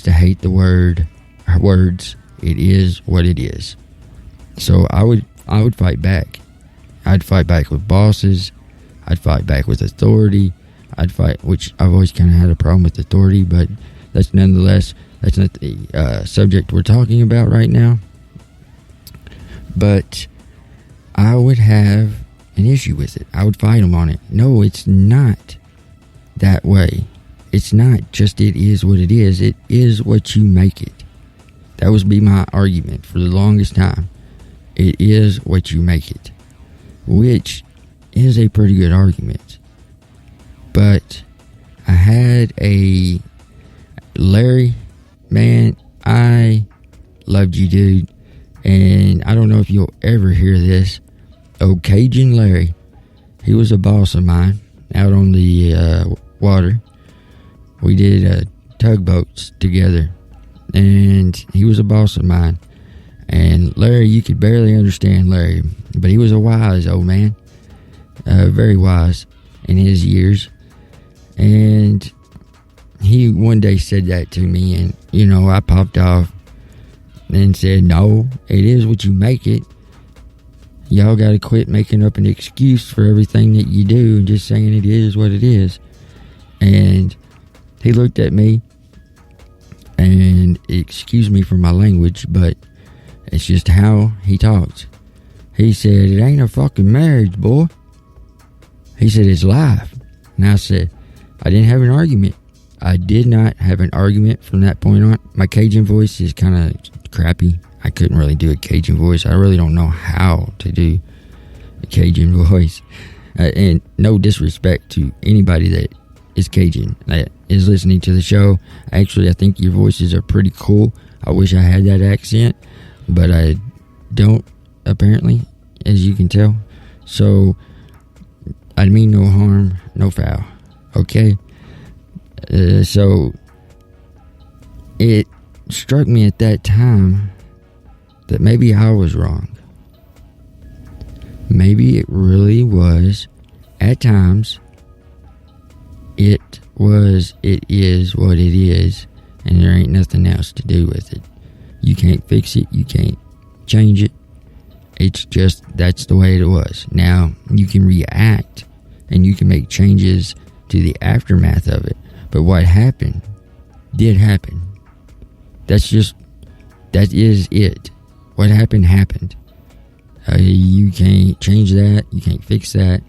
to hate the words. It is what it is. So I would fight back. I'd fight back with bosses. I'd fight back with authority. Which I've always kind of had a problem with authority, but that's not the subject we're talking about right now. But I would have an issue with it. I would fight them on it. No, it's not that way. It's not just it is what it is. It is what you make it. That would be my argument for the longest time. It is what you make it. Which is a pretty good argument. But I had a Larry, man, I loved you, dude. And I don't know if you'll ever hear this. Oh, Cajun Larry. He was a boss of mine out on the water. We did tugboats together. And he was a boss of mine. And Larry, you could barely understand Larry. But he was a wise old man. Very wise in his years. And he one day said that to me, and I popped off and said, no, it is what you make it. Y'all gotta quit making up an excuse for everything that you do and just saying it is what it is. And he looked at me, and excuse me for my language, but it's just how he talks. He said, it ain't a fucking marriage, boy. He said, it's life. And I said, I didn't have an argument. I did not have an argument from that point on. My Cajun voice is kind of crappy. I couldn't really do a Cajun voice. I really don't know how to do a Cajun voice. And no disrespect to anybody that is Cajun, that is listening to the show. Actually, I think your voices are pretty cool. I wish I had that accent, but I don't, apparently, as you can tell. So, I mean no harm, no foul. Okay? So, it struck me at that time that maybe I was wrong. Maybe it really was, at times, it is what it is, and there ain't nothing else to do with it. You can't fix it, you can't change it. It's just, that's the way it was. Now, you can react, and you can make changes to the aftermath of it. But what happened, did happen. That is it. What happened, happened. You can't change that. You can't fix that.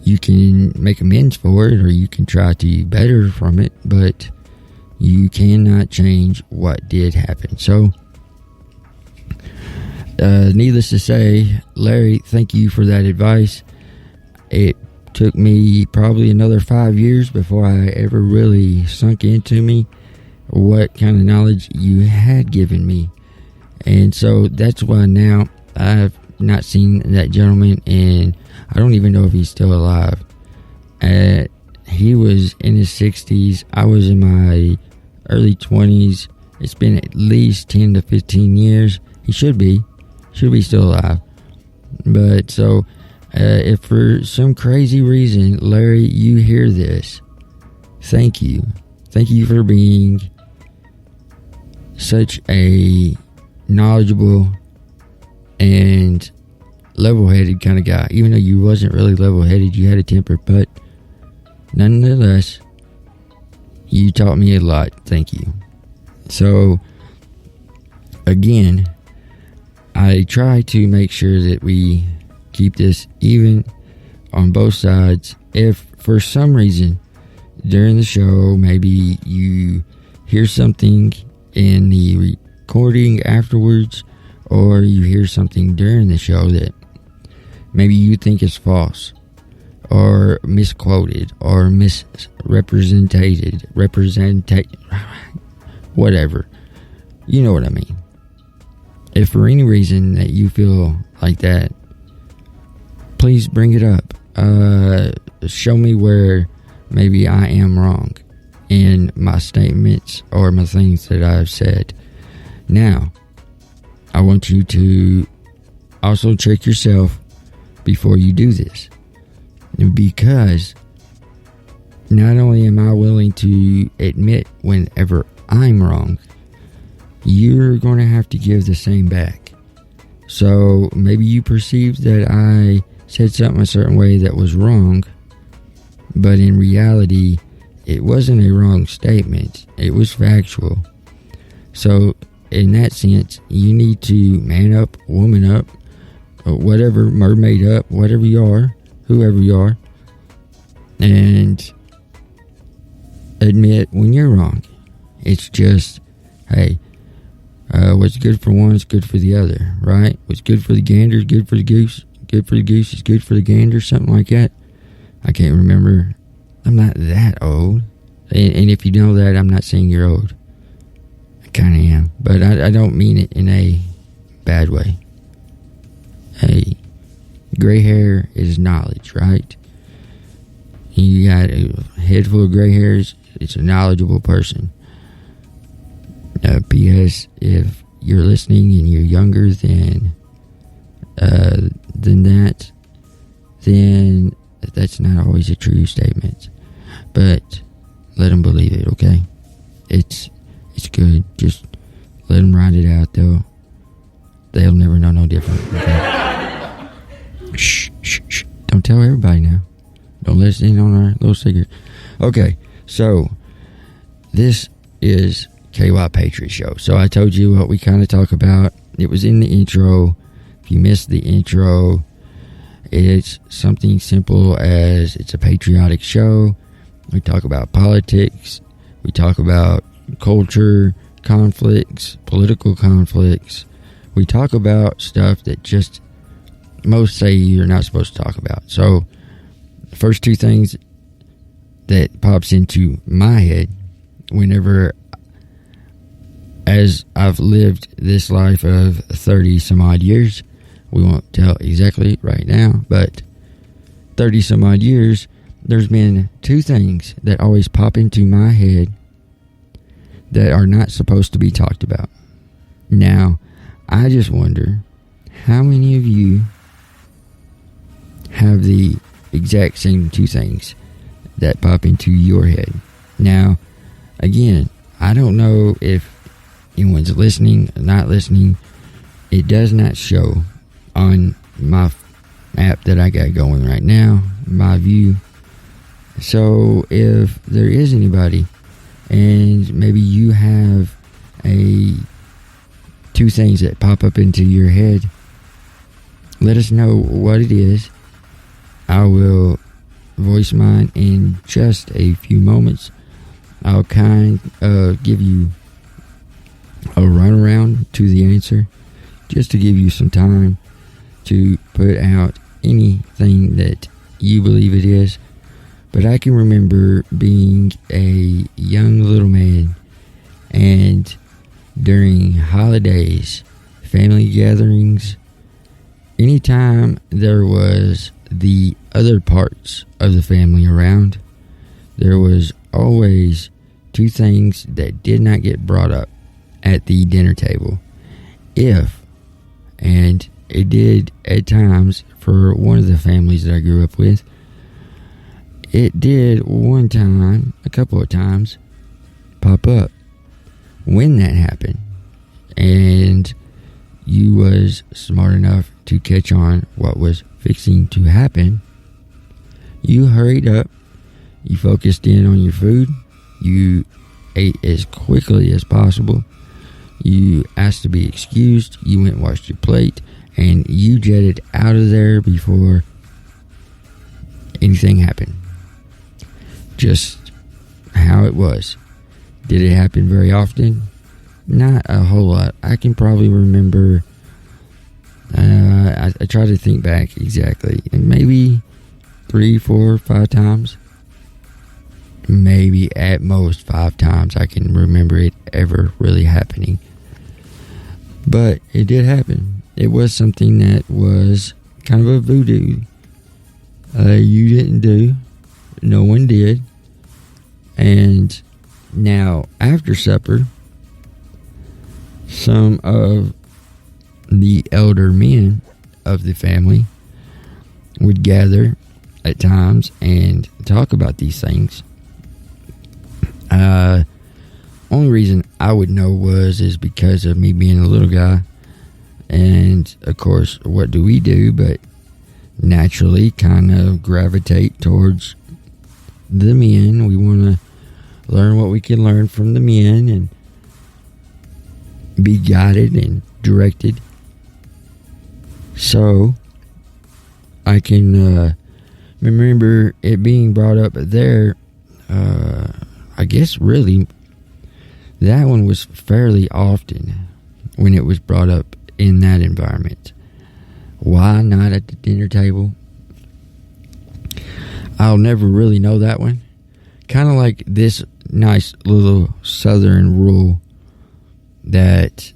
You can make amends for it, or you can try to do better from it, but you cannot change what did happen. So, needless to say, Larry, thank you for that advice. It took me probably another 5 years before I ever really sunk into me what kind of knowledge you had given me. And so that's why now I've not seen that gentleman, and I don't even know if he's still alive. He was in his 60s. I was in my early 20s. It's been at least 10 to 15 years. He should be still alive. But so, if for some crazy reason, Larry, you hear this, thank you. Thank you for being such a knowledgeable and level-headed kind of guy. Even though you wasn't really level-headed, you had a temper, but nonetheless, you taught me a lot. Thank you. So, again, I try to make sure that we keep this even on both sides. If for some reason during the show, maybe you hear something in the recording afterwards, or you hear something during the show that maybe you think is false, or misquoted, or misrepresented, whatever. You know what I mean. If for any reason that you feel like that, please bring it up. Show me where maybe I am wrong in my statements or my things that I've said. Now, I want you to also check yourself before you do this, because not only am I willing to admit whenever I'm wrong, you're going to have to give the same back. So maybe you perceived that I said something a certain way that was wrong, but in reality, it wasn't a wrong statement. It was factual. So in that sense, you need to man up, woman up, whatever, mermaid up, whatever you are, whoever you are, and admit when you're wrong. It's just, hey, what's good for one is good for the other, right? What's good for the gander is good for the goose. Good for the goose is good for the gander, something like that. I can't remember. I'm not that old. And if you know that, I'm not saying you're old. I kind of am. But I don't mean it in a bad way. Hey, gray hair is knowledge, right? You got a head full of gray hairs, it's a knowledgeable person. P.S. If you're listening and you're younger than that, then that's not always a true statement. But let them believe it, okay? It's good. Just let them ride it out, though. They'll never know no different, okay? Shh. Don't tell everybody now. Don't listen in on our little secret. Okay, so this is KY Patriot Show. So I told you what we kind of talk about. It was in the intro. If you missed the intro, it's something simple as it's a patriotic show. We talk about politics. We talk about culture, conflicts, political conflicts. We talk about stuff that just most say you're not supposed to talk about. So the first two things that pops into my head whenever, as I've lived this life of 30 some odd years, we won't tell exactly right now, but 30 some odd years, there's been two things that always pop into my head that are not supposed to be talked about. Now, I just wonder how many of you have the exact same two things that pop into your head. Now, again, I don't know if anyone's listening or not listening. It does not show on my app that I got going right now, my view. So if there is anybody and maybe you have two things that pop up into your head, let us know what it is. I will voice mine in just a few moments. I'll give you a runaround to the answer, just to give you some time to put out anything that you believe it is. But I can remember being a young little man, and during holidays, family gatherings, anytime there was the other parts of the family around, there was always two things that did not get brought up at the dinner table. And it did at times for one of the families that I grew up with. It did one time, a couple of times, pop up. When that happened, and you was smart enough to catch on what was fixing to happen, you hurried up, you focused in on your food, you ate as quickly as possible, you asked to be excused, you went and washed your plate, and you jetted out of there before anything happened. Just how it was. Did it happen very often? Not a whole lot. I can probably remember, I try to think back exactly, and maybe 3, 4, 5 times. Maybe at most 5 times I can remember it ever really happening. But it did happen. It was something that was kind of a voodoo. You didn't do. No one did. And now, after supper, some of the elder men of the family would gather at times and talk about these things. only reason I would know is because of me being a little guy. And, of course, what do we do but naturally kind of gravitate towards the men. We want to learn what we can learn from the men and be guided and directed. So, I can remember it being brought up there. I guess really that one was fairly often when it was brought up in that environment. Why not at the dinner table? I'll never really know that one. Kind of like this nice little southern rule that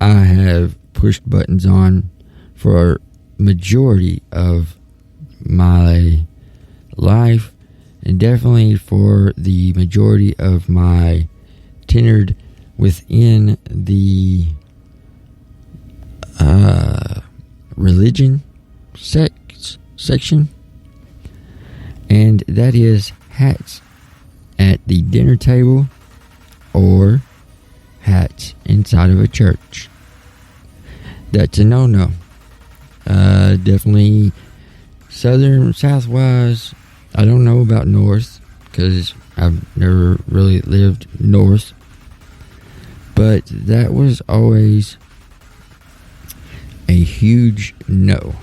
I have pushed buttons on for majority of my life, and definitely for the majority of my tenured within the religion section, and that is hats at the dinner table or hats inside of a church. That's a no-no. Definitely southern, southwise. I don't know about north because I've never really lived north, but that was always a huge no.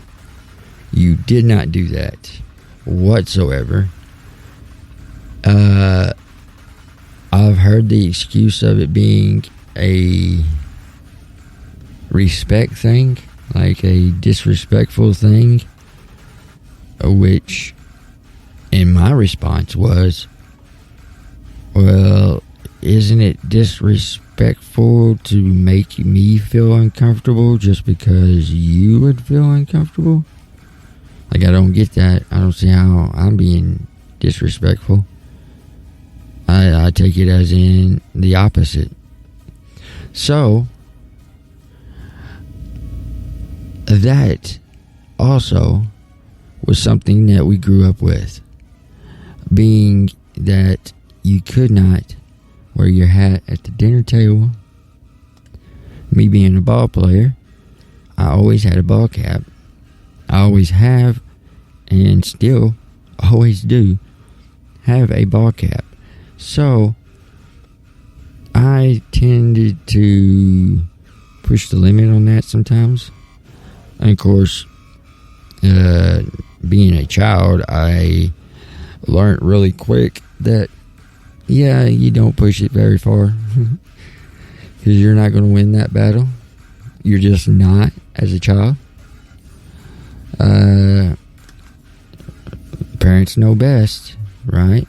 You did not do that whatsoever. I've heard the excuse of it being a respect thing, like a disrespectful thing, which in my response was, well, isn't it disrespectful to make me feel uncomfortable just because you would feel uncomfortable? Like, I don't get that. I don't see how I'm being disrespectful. I take it as in the opposite. So, that also was something that we grew up with. Being that you could not wear your hat at the dinner table. Me being a ball player, I always had a ball cap. I always have, and still always do, have a ball cap. So, I tended to push the limit on that sometimes. And of course, being a child, I learned really quick that, yeah, you don't push it very far. Because you're not going to win that battle. You're just not as a child. Parents know best, right?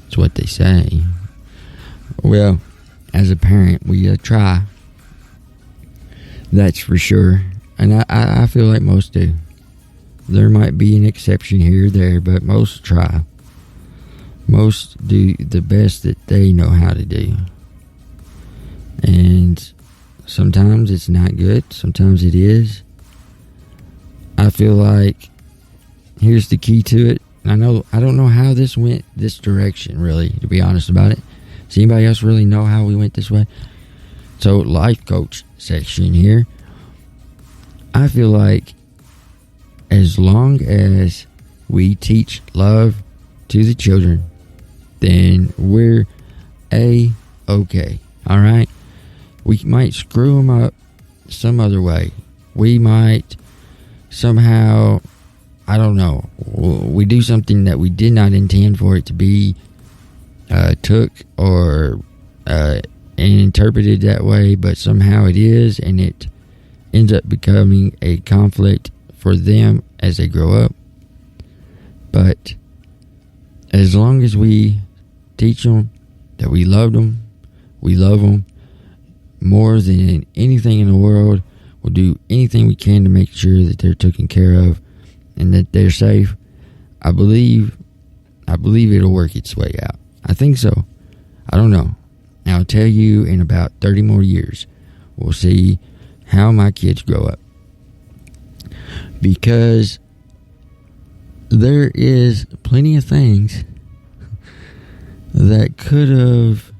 That's what they say. Well, as a parent, we try. That's for sure. And I feel like most do. There might be an exception here or there, but most try. Most do the best that they know how to do. And sometimes it's not good. Sometimes it is. I feel like here's the key to it. I don't know how this went this direction, really, to be honest about it. Does anybody else really know how we went this way? So, life coach section here. I feel like as long as we teach love to the children, then we're A-okay. All right? We might screw them up some other way. We might somehow, I don't know, we do something that we did not intend for it to be took or interpreted that way, but somehow it is, and it ends up becoming a conflict for them as they grow up. But as long as we teach them that we love them more than anything in the world, we'll do anything we can to make sure that they're taken care of and that they're safe. I believe it'll work its way out. I think so. I don't know. I'll tell you in about 30 more years. We'll see how my kids grow up. Because there is plenty of things that could have